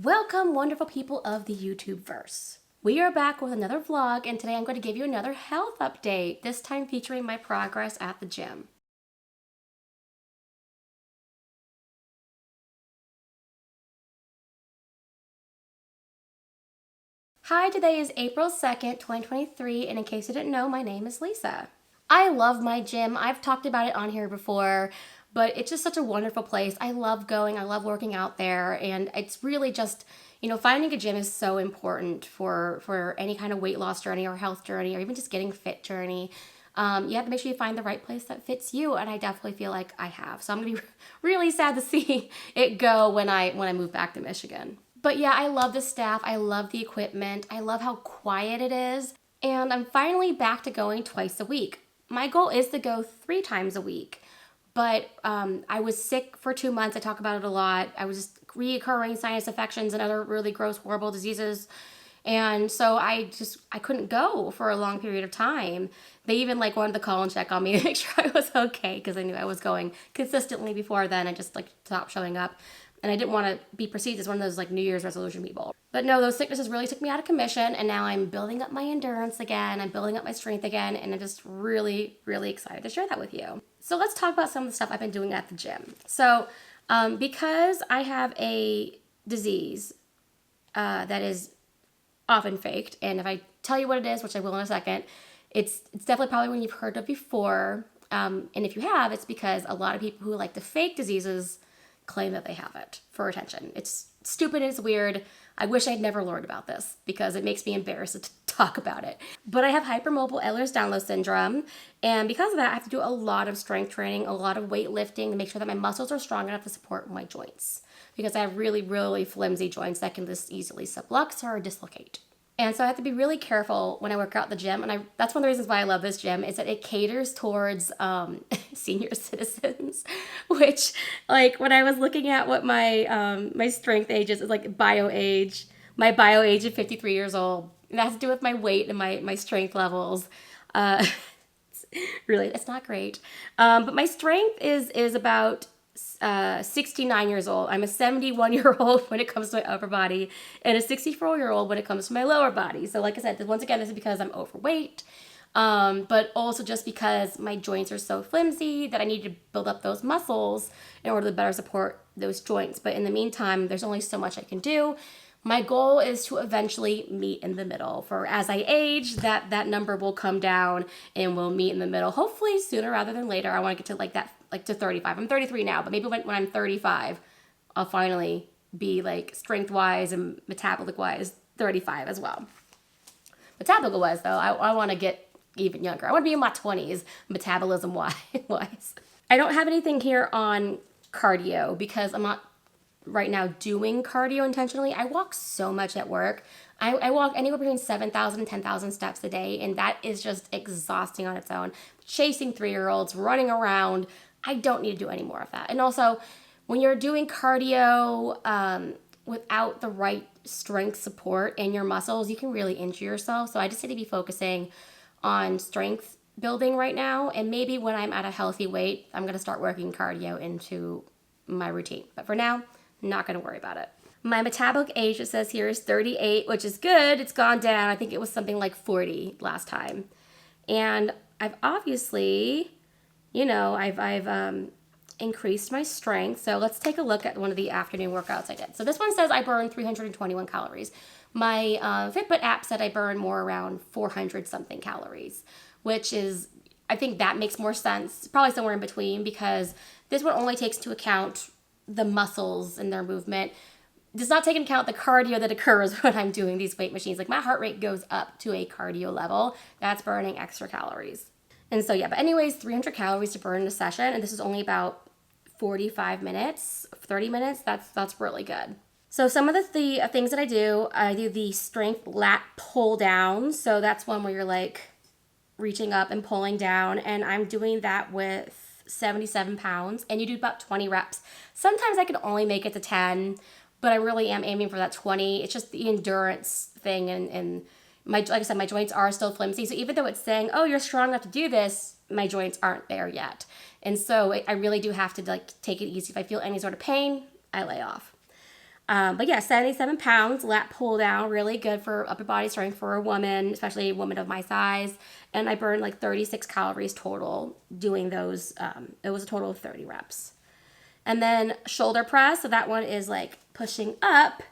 Welcome, wonderful people of the YouTube-verse. We are back with another vlog, and today I'm going to give you another health update, this time featuring my progress at the gym. Hi, today is April 2nd, 2023, and in case you didn't know, my name is Lisa. I love my gym. I've talked about it on here before, but it's just such a wonderful place. I love going, I love working out there, and it's really just, finding a gym is so important for any kind of weight loss journey or health journey or even just getting fit journey. You have to make sure you find the right place that fits you, and I definitely feel like I have. So I'm gonna be really sad to see it go when I move back to Michigan. But yeah, I love the staff. I love the equipment. I love how quiet it is. And I'm finally back to going twice a week. My goal is to go 3 times a week. But I was sick for 2 months. I talk about it a lot. I was just reoccurring sinus infections and other really gross, horrible diseases. And so I couldn't go for a long period of time. They even wanted to call and check on me to make sure I was okay because I knew I was going consistently before then. I just stopped showing up. And I didn't want to be perceived as one of those New Year's resolution people. But no, those sicknesses really took me out of commission, and now I'm building up my endurance again. I'm building up my strength again, and I'm just really, really excited to share that with you. So let's talk about some of the stuff I've been doing at the gym. So because I have a disease that is often faked, and if I tell you what it is, which I will in a second, it's definitely probably one you've heard of before. And if you have, it's because a lot of people who like to fake diseases claim that they have it for attention. It's stupid, it's weird. I wish I'd never learned about this because it makes me embarrassed to talk about it. But I have hypermobile Ehlers-Danlos syndrome, and because of that, I have to do a lot of strength training, a lot of weightlifting to make sure that my muscles are strong enough to support my joints because I have really, really flimsy joints that can just easily sublux or dislocate. And so I have to be really careful when I work out at the gym. And that's one of the reasons why I love this gym is that it caters towards senior citizens, which when I was looking at what my strength age is bio age. My bio age of 53 years old. And that has to do with my weight and my strength levels. Really, it's not great. But my strength is about 69 years old. I'm a 71-year-old when it comes to my upper body and a 64-year-old when it comes to my lower body. So like I said, once again, this is because I'm overweight, but also just because my joints are so flimsy that I need to build up those muscles in order to better support those joints. But in the meantime, there's only so much I can do. My goal is to eventually meet in the middle. For as I age, that number will come down and we'll meet in the middle. Hopefully sooner rather than later. I want to get to to 35. I'm 33 now, but maybe when I'm 35, I'll finally be strength-wise and metabolic-wise 35 as well. Metabolic-wise though, I want to get even younger. I want to be in my 20s metabolism-wise. I don't have anything here on cardio because I'm not right now doing cardio intentionally. I walk so much at work. I walk anywhere between 7,000 and 10,000 steps a day, and that is just exhausting on its own. Chasing 3-year-olds, running around. I don't need to do any more of that. And also, when you're doing cardio without the right strength support in your muscles, you can really injure yourself. So I just need to be focusing on strength building right now, and maybe when I'm at a healthy weight, I'm going to start working cardio into my routine. But for now, not going to worry about it. My metabolic age, it says here, is 38, which is good. It's gone down. I think it was something like 40 last time. And I've obviously, I've increased my strength. So let's take a look at one of the afternoon workouts I did. So this one says I burned 321 calories. My Fitbit app said I burned more around 400 something calories, which is, I think that makes more sense. Probably somewhere in between because this one only takes into account the muscles and their movement. Does not take into account the cardio that occurs when I'm doing these weight machines. My heart rate goes up to a cardio level. That's burning extra calories. And so yeah, but anyways, 300 calories to burn in a session, and this is only about 45 minutes, 30 minutes. That's really good. So some of the things that I do the strength lat pull down. So that's one where you're reaching up and pulling down, and I'm doing that with 77 pounds, and you do about 20 reps. Sometimes I can only make it to 10, but I really am aiming for that 20. It's just the endurance thing, and like I said, my joints are still flimsy. So even though it's saying, oh, you're strong enough to do this, my joints aren't there yet. And so I really do have to take it easy. If I feel any sort of pain, I lay off. But yeah, 77 pounds, lat pull down, really good for upper body strength for a woman, especially a woman of my size. And I burned like 36 calories total doing those. It was a total of 30 reps. And then shoulder press, so that one is like pushing up.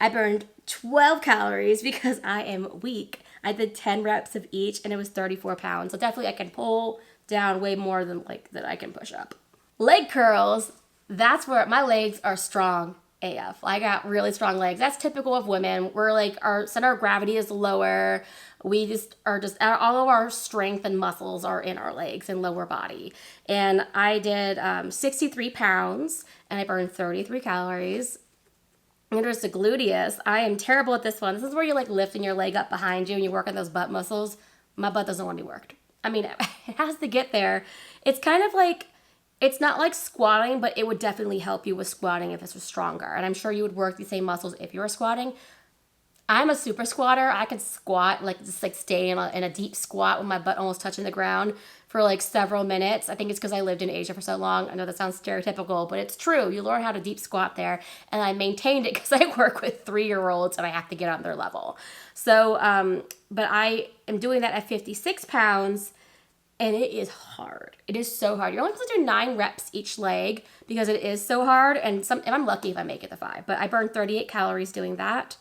I burned 12 calories because I am weak. I did 10 reps of each and it was 34 pounds. So definitely I can pull down way more than like that I can push up. Leg curls, that's where my legs are strong AF. I got really strong legs. That's typical of women. We're like, our center of gravity is lower. We just are just, all of our strength and muscles are in our legs and lower body. And I did 63 pounds and I burned 33 calories. And there's the gluteus. I am terrible at this one. This is where you're like lifting your leg up behind you and you work on those butt muscles. My butt doesn't want to be worked. I mean, it has to get there. It's kind of like, it's not like squatting, but it would definitely help you with squatting if this was stronger. And I'm sure you would work the same muscles if you were squatting. I'm a super squatter. I can squat, like just like stay in a deep squat with my butt almost touching the ground for like several minutes. I think it's because I lived in Asia for so long. I know that sounds stereotypical, but it's true. You learn how to deep squat there. And I maintained it because I work with 3-year-olds and I have to get on their level. So, but I am doing that at 56 pounds. And it is hard. It is so hard. You're only supposed to do 9 reps each leg because it is so hard. And I'm lucky if I make it to 5. But I burned 38 calories doing that.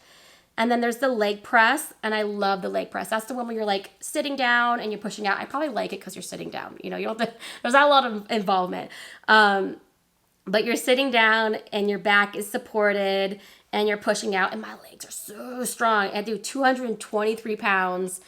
And then there's the leg press. And I love the leg press. That's the one where you're like sitting down and you're pushing out. I probably like it because you're sitting down. You know, you don't have to, there's not a lot of involvement. But you're sitting down and your back is supported and you're pushing out. And my legs are so strong. I do 223 pounds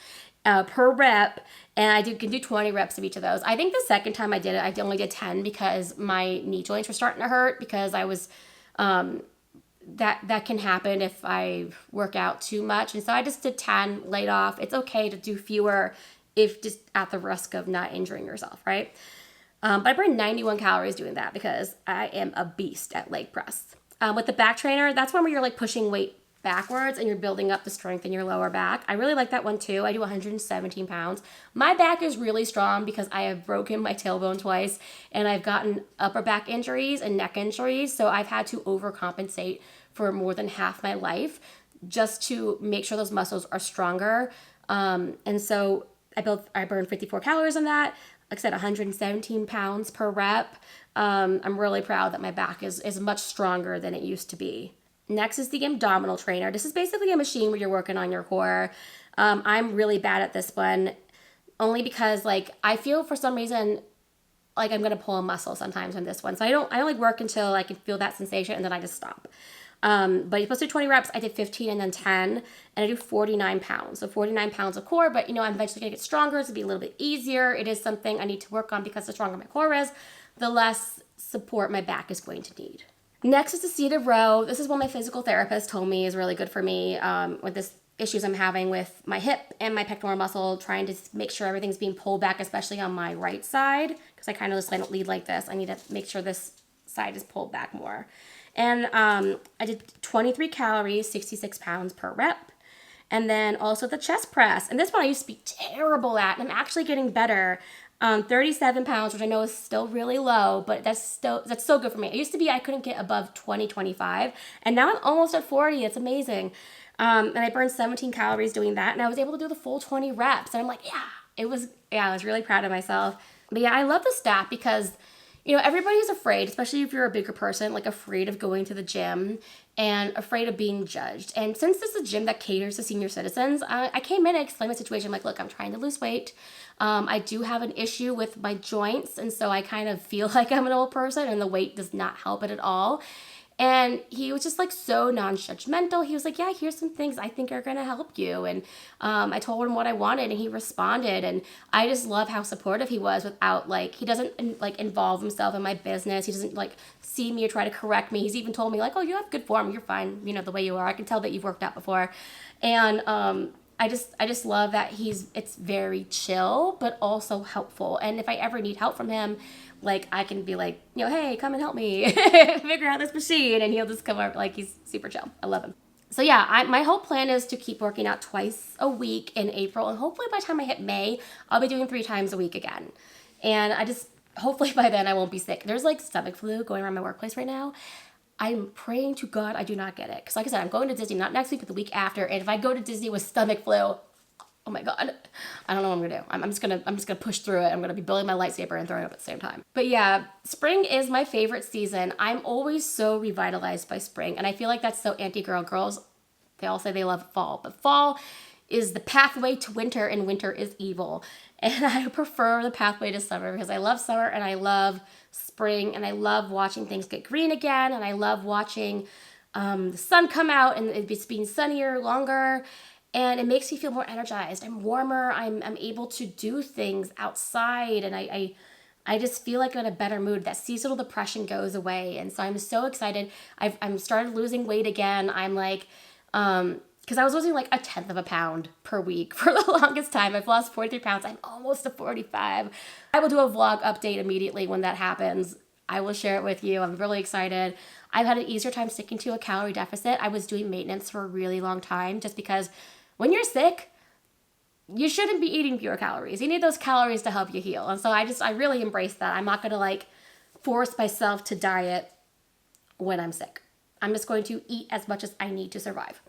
per rep. And I can do 20 reps of each of those. I think the second time I did it, I only did 10 because my knee joints were starting to hurt because I was, that can happen if I work out too much. And so I just did 10, laid off. It's okay to do fewer if just at the risk of not injuring yourself, right? But I burned 91 calories doing that because I am a beast at leg press. With the back trainer, that's one where you're like pushing weight backwards and you're building up the strength in your lower back. I really like that one too. I do 117 pounds. My back is really strong because I have broken my tailbone twice and I've gotten upper back injuries and neck injuries. So I've had to overcompensate for more than half my life just to make sure those muscles are stronger. And so I burned 54 calories on that. Like I said, 117 pounds per rep. I'm really proud that my back is much stronger than it used to be. Next is the abdominal trainer. This is basically a machine where you're working on your core. I'm really bad at this one only because like I feel for some reason like I'm going to pull a muscle sometimes on this one. So I only work until I can feel that sensation and then I just stop. But you're supposed to do 20 reps. I did 15 and then 10 and I do 49 pounds. So 49 pounds of core, but you know, I'm eventually going to get stronger. It's going to be a little bit easier. It is something I need to work on because the stronger my core is, the less support my back is going to need. Next is the seated row. This is what my physical therapist told me is really good for me with this issues I'm having with my hip and my pectoral muscle, trying to make sure everything's being pulled back, especially on my right side, because I kind of just lead like this. I need to make sure this side is pulled back more. And I did 23 calories, 66 pounds per rep. And then also the chest press. And this one I used to be terrible at, and I'm actually getting better. 37 pounds, which I know is still really low, but that's so good for me. It used to be I couldn't get above 20, 25, and now I'm almost at 40. It's amazing. And I burned 17 calories doing that, and I was able to do the full 20 reps. And I'm like, I was really proud of myself. But yeah, I love the stat because, you know, everybody's afraid, especially if you're a bigger person, like afraid of going to the gym and afraid of being judged. And since this is a gym that caters to senior citizens, I came in and explained my situation. I'm like, look, I'm trying to lose weight. I do have an issue with my joints, and so I kind of feel like I'm an old person, and the weight does not help it at all. And he was just like so non-judgmental. He was like, yeah, here's some things I think are going to help you. And I told him what I wanted and he responded. And I just love how supportive he was without like, he doesn't like involve himself in my business. He doesn't like see me or try to correct me. He's even told me like, oh, you have good form. You're fine. You know, the way you are. I can tell that you've worked out before. And I just love that it's very chill, but also helpful. And if I ever need help from him, like I can be like, you know, hey, come and help me figure out this machine. And he'll just come over, like he's super chill. I love him. So yeah, my whole plan is to keep working out twice a week in April. And hopefully by the time I hit May, I'll be doing 3 times a week again. And hopefully by then I won't be sick. There's like stomach flu going around my workplace right now. I'm praying to God I do not get it. Because like I said, I'm going to Disney not next week, but the week after. And if I go to Disney with stomach flu, oh my God, I don't know what I'm gonna do. I'm just gonna push through it. I'm gonna be building my lightsaber and throwing up at the same time. But yeah, spring is my favorite season. I'm always so revitalized by spring, and I feel like that's so anti-girl. Girls, they all say they love fall, but fall is the pathway to winter, and winter is evil. And I prefer the pathway to summer because I love summer and I love spring, and I love watching things get green again, and I love watching the sun come out and it's being sunnier longer, and it makes me feel more energized. I'm warmer. I'm able to do things outside, and I just feel like I'm in a better mood. That seasonal depression goes away, and so I'm so excited. I'm started losing weight again. I'm like, because I was losing like 1/10 of a pound per week for the longest time. I've lost 43 pounds. I'm almost to 45. I will do a vlog update immediately when that happens. I will share it with you. I'm really excited. I've had an easier time sticking to a calorie deficit. I was doing maintenance for a really long time just because when you're sick, you shouldn't be eating fewer calories. You need those calories to help you heal. And so I really embrace that. I'm not going to like force myself to diet when I'm sick. I'm just going to eat as much as I need to survive.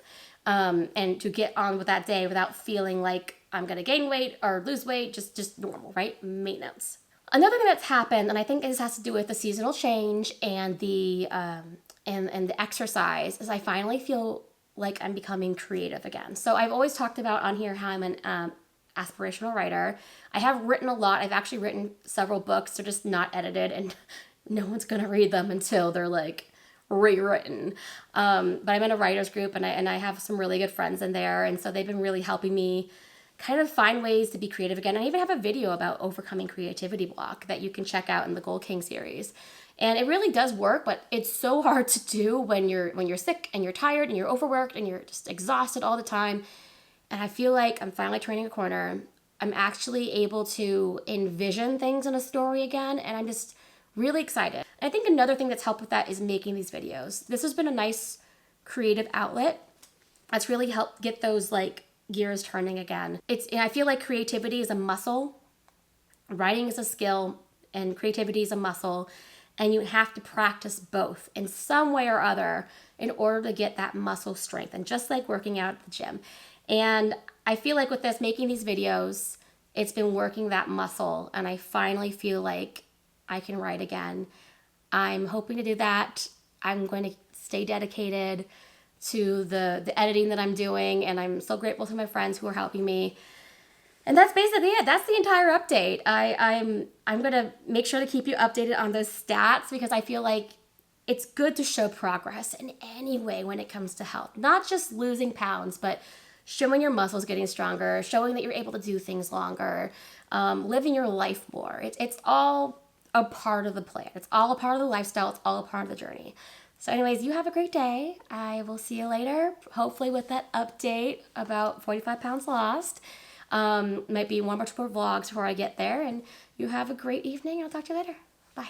And to get on with that day without feeling like I'm going to gain weight or lose weight, just normal, right? Maintenance. Another thing that's happened, and I think this has to do with the seasonal change and the exercise, is I finally feel like I'm becoming creative again. So I've always talked about on here how I'm an aspirational writer. I have written a lot. I've actually written several books. They're just not edited, and no one's gonna read them until they're like rewritten. But I'm in a writers group, and I have some really good friends in there, and so they've been really helping me kind of find ways to be creative again. I even have a video about overcoming creativity block that you can check out in the Gold King series. And it really does work, but it's so hard to do when you're sick and you're tired and you're overworked and you're just exhausted all the time. And I feel like I'm finally turning a corner. I'm actually able to envision things in a story again, and I'm just really excited. And I think another thing that's helped with that is making these videos. This has been a nice creative outlet that's really helped get those like gears turning again. And I feel like creativity is a muscle, writing is a skill, and creativity is a muscle. And you have to practice both in some way or other in order to get that muscle strength, and just like working out at the gym. And I feel like with this, making these videos, it's been working that muscle, and I finally feel like I can write again. I'm hoping to do that. I'm going to stay dedicated to the editing that I'm doing, and I'm so grateful to my friends who are helping me. And that's basically it. That's the entire update. I'm gonna make sure to keep you updated on those stats because I feel like it's good to show progress in any way when it comes to health. Not just losing pounds, but showing your muscles getting stronger, showing that you're able to do things longer, living your life more. It's all a part of the plan. It's all a part of the lifestyle. It's all a part of the journey. So anyways, you have a great day. I will see you later, hopefully with that update about 45 pounds lost. Might be one or two more vlogs before I get there. And you have a great evening. I'll talk to you later. Bye.